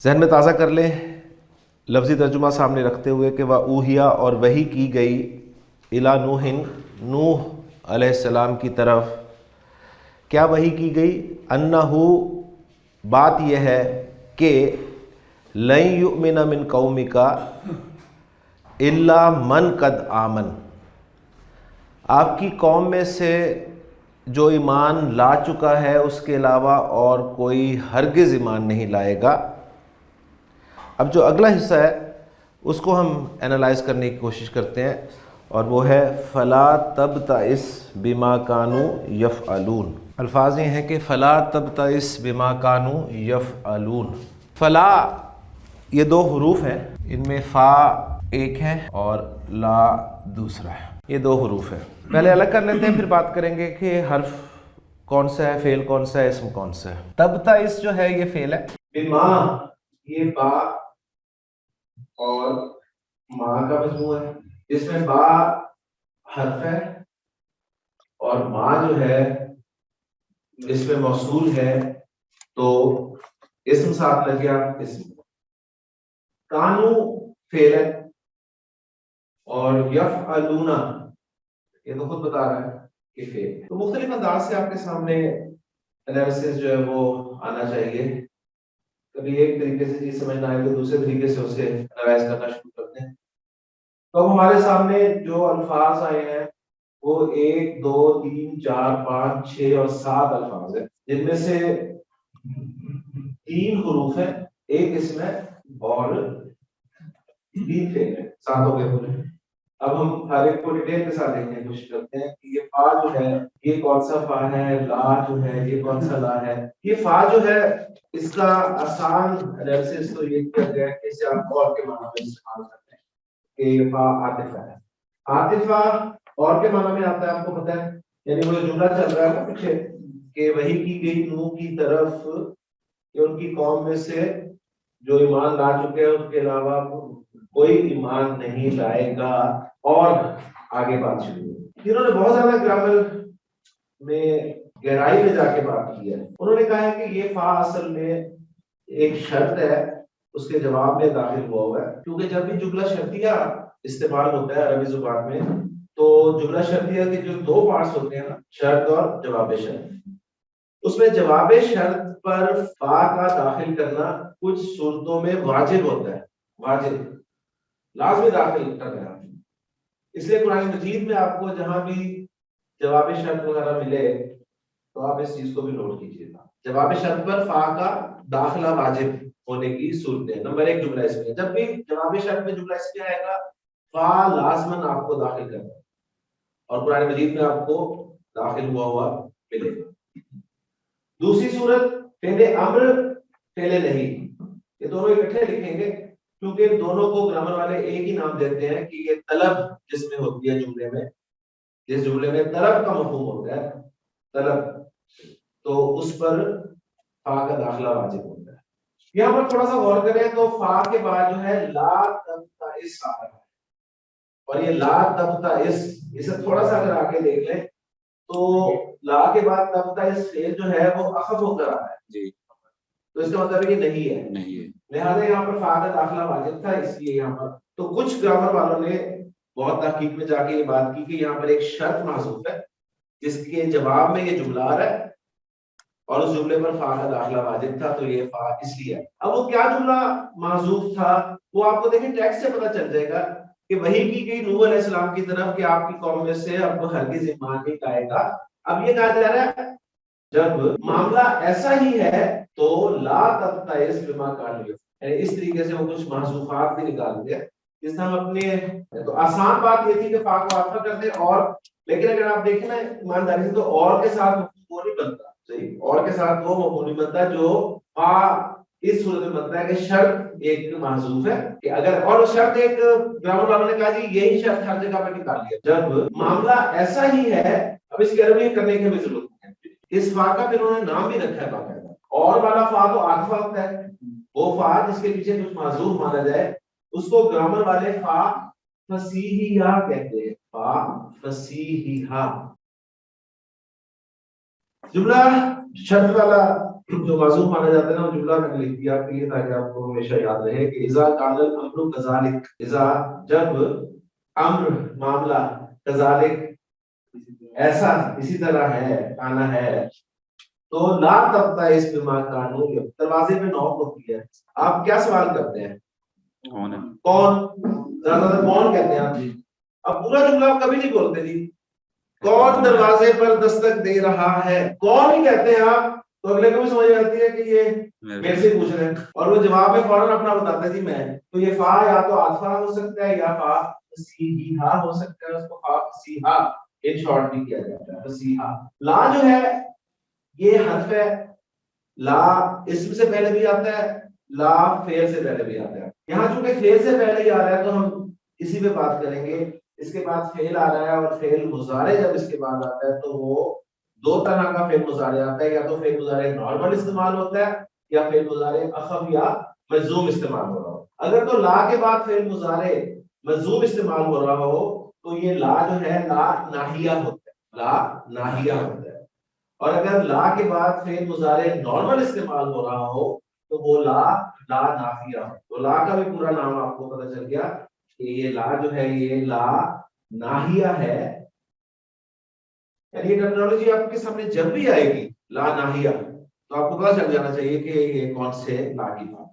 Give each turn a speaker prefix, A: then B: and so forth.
A: जहन में ताज़ा कर लें लफ्ज़ी तर्जुमा सामने रखते हुए कि वह ऊहिया और वही की गई इला नूहिन नूह अलैहिस्सलाम की तरफ। क्या वही की गई? अन्नहु, बात यह है कि लन युमिन मिन कौमिका इल्ला मन कद आमन, आपकी कौम में से जो ईमान ला चुका है उसके अलावा और कोई हरगिज़ ईमान नहीं लाएगा। अब जो अगला हिस्सा है उसको हम एनालाइज करने की कोशिश करते हैं और वो है फ़ला तबतइस बिमा कानू यफ़अलून। अल्फाज ये हैं कि फ़ला तबतइस बिमा कानू यफ़अलून। फ़ला ये दो हरूफ हैं, इनमें फ़ा एक है और ला दूसरा है, ये दो हरूफ है। पहले अलग कर लेते हैं, फिर बात करेंगे कि हर्फ कौन सा है, फेल कौन सा है, इसम कौन सा है। तबतइस जो है ये फेल है, बिमा ये बा और माँ का मजमूआ है, इसमें बा हर्फ है और माँ जो है इसमें मौसूल है, तो इसम साथ लग गया इसम। कानू फेल है और यफ़अलूना ये तो खुद बता रहा है कि फेल। तो मुख्तलिफ अंदाज से आपके सामने एनालिसिस जो है वो आना चाहिए। कभी एक तरीके से चीज समझ ना आए तो दूसरे तरीके से उसे एनालाइज करना शुरू करते हैं। तो अब हमारे सामने जो अल्फाज आए हैं वो 1 2 3 4 5 6 और 7 अल्फाज है, जिनमें से 3 हुरूफ है, एक इसमें और 3 फेल है, 7 हो गए पूरे। अब हम हर एक को डिटेल के साथ देखने की कोशिश करते हैं कि ये फा जो है ये कौन सा फा है, ला जो है ये कौन सा ला है। ये फा जो है इसका आसान एनालिसिस तो ये किया गया है कि इसे आप और के माना में इस्तेमाल करते हैं कि ये फा आतिफा है। आतिफा और के माना में आता है, आपको पता है, यानी वो जुमला चल रहा है ना पीछे कि वही की गई नूह की तरफ कि उनकी कौम में से जो ईमान ला चुके हैं उसके अलावा कोई ईमान नहीं लाएगा। और आगे बात शुरू हुई। इन्होंने बहुत ज्यादा ग्रामर में गहराई में जाके बात की है। उन्होंने कहा है कि ये फा असल में एक शर्त है, उसके जवाब में दाखिल हुआ है, क्योंकि जब भी जुमला शर्तिया इस्तेमाल होता है अरबी जुबान में, तो जुमला शर्तिया के जो दो पार्ट्स होते हैं ना, शर्त और जवाब शर्त, उसमें जवाब शर्त पर फा का दाखिल करना कुछ सूरतों में वाजिब होता है, वाजिब लाजमी दाखिल करना। इसलिए कुरान मजीद में आपको जहां भी जवाब शर्त वगैरह मिले तो आप इस चीज को भी नोट कीजिएगा। जवाब शर्त पर फा का दाखिला वाजिब होने की सूरत है। नंबर 1 जुमला इसमें, जब भी जवाब शर्त में जुमला इसमें आएगा फा लाजमन आपको दाखिल करना है और कुरान मजीद में आपको दाखिल हुआ मिलेगा। दूसरी सूरत फेले अम्र फेले नहीं, ये दोनों इकट्ठे लिखेंगे क्योंकि दोनों को ग्रामर वाले एक ही नाम देते हैं कि ये तलब जिसमें होती है जुमले में, जिस जुमले में तलब का मफहूम होता है, तलब, तो उस पर फा का दाखिला वाजिब होता है। यहाँ पर थोड़ा सा गौर करें तो फा के बाद जो है ला तब इस आ रहा है और ये ला तब इसे थोड़ा सा अगर आगे देख लें तो ला के बाद तब इस फेल जो है वो अखफ होकर आ रहा है जी, तो इसका मतलब है कि नहीं है, लिहाजा यहाँ पर फा का दाखिला वाजिब था, इसलिए यहाँ पर तो कुछ ग्रामर वालों ने बहुत तहकीक में जाके ये बात की कि यहाँ पर एक शर्त महसूस है जिसके जवाब में ये जुमला आ रहा है और उस जुमले पर फा का दाखिला वाजिब था, तो ये फा इसलिए है। अब वो क्या जुमला महसूस था वो आपको देखिए टेक्स्ट से पता चल जाएगा कि वही की गई नूह अलैहिस्सलाम की तरफ कि आपकी कौम में से अब हरगिज़ ईमान नहीं लाएगा। अब ये कहा जा रहा है जब मामला ऐसा ही है तो ला तब्ताइस बिमा कानू, इस तरीके से वो कुछ महसूफात भी निकाल दिया जिससे हम अपने, तो आसान बात ये थी कि फा को आफा कर दे और, लेकिन अगर आप देखें ना ईमानदारी से तो और के साथ वो नहीं बनता, सही, और के साथ वो मफहूम नहीं बनता जो फा इस सूरत में बनता है कि शर्त एक महसूफ है कि अगर, और शर्त एक ग्रामर वालों ने कहा जी यही शर्त हर जगह पर निकाल लिया जब मामला ऐसा ही है। अब इसकी अरबी करने की भी जरूरत है। इस फा का फिर उन्होंने नाम भी रखा है बाकायदा, और वाला फा तो आतिफा होता है, वो फा जिसके पीछे कुछ माजूफ माना जाए उसको ग्रामर वाले फा फसीहिया कहते हैं, फा फसीहिया। जुमला शर्त वाला जो मासूम माना जाता है ना, वो जुमला मैंने लिख दिया आपके लिए ताकि आपको हमेशा याद रहे कि इजा कानल अम्रु कजालिक, इजा जब अम्र मामला, कजालिक ऐसा इसी तरह है, काना है, तो ला तबता इस बीमार कानून, दरवाजे पे नॉक होती है, आप क्या सवाल करते हैं?
B: कौन है?
A: कौन, ज्यादातर कौन कहते हैं आप जी। अब पूरा जुमला आप कभी नहीं बोलते जी, कौन दरवाजे पर दस्तक दे रहा है, कौन ही कहते हैं आप, तो अगले को भी समझ आती है कि ये मेरे से पूछ रहे हैं, और वो जवाब में फौरन अपना बताता है जी मैं। तो ये फा या तो आतफा हो सकता है या फा सीहा हो सकता है, उसको फा सीहा इन शॉर्ट भी किया जाता है, फसीहा। ला जो है ये हर्फ है, ला इसम से पहले भी आता है, ला फेल से पहले भी आता है। यहाँ चूंकि फेल से पहले ही आ रहा है तो हम इसी पे बात करेंगे। इसके बाद फेल आ रहा है और फेल मुजारे जब इसके बाद आता है तो वो दो तरह का फेल मुजारे आता है, या तो फेल मुजारे नॉर्मल इस्तेमाल होता है या फेल मुजारे अखफ या मजूम इस्तेमाल हो रहा हो। अगर तो ला के बाद फेल मुजारे मजूम इस्तेमाल हो रहा हो तो ये ला जो है ला नाहिया होता है, ला नाहिया होता है। और अगर ला के बाद फेल मुजारे नॉर्मल इस्तेमाल हो रहा हो तो वो ला ला नाफिया हो। तो ला का भी पूरा नाम आपको पता चल गया कि ये ला जो है ये ला नाहिया है। यानी ये टर्मिनोलॉजी आपके सामने जब भी आएगी ला नाहिया तो आपको पता चल जाना चाहिए कि ये कौन से ला की बात।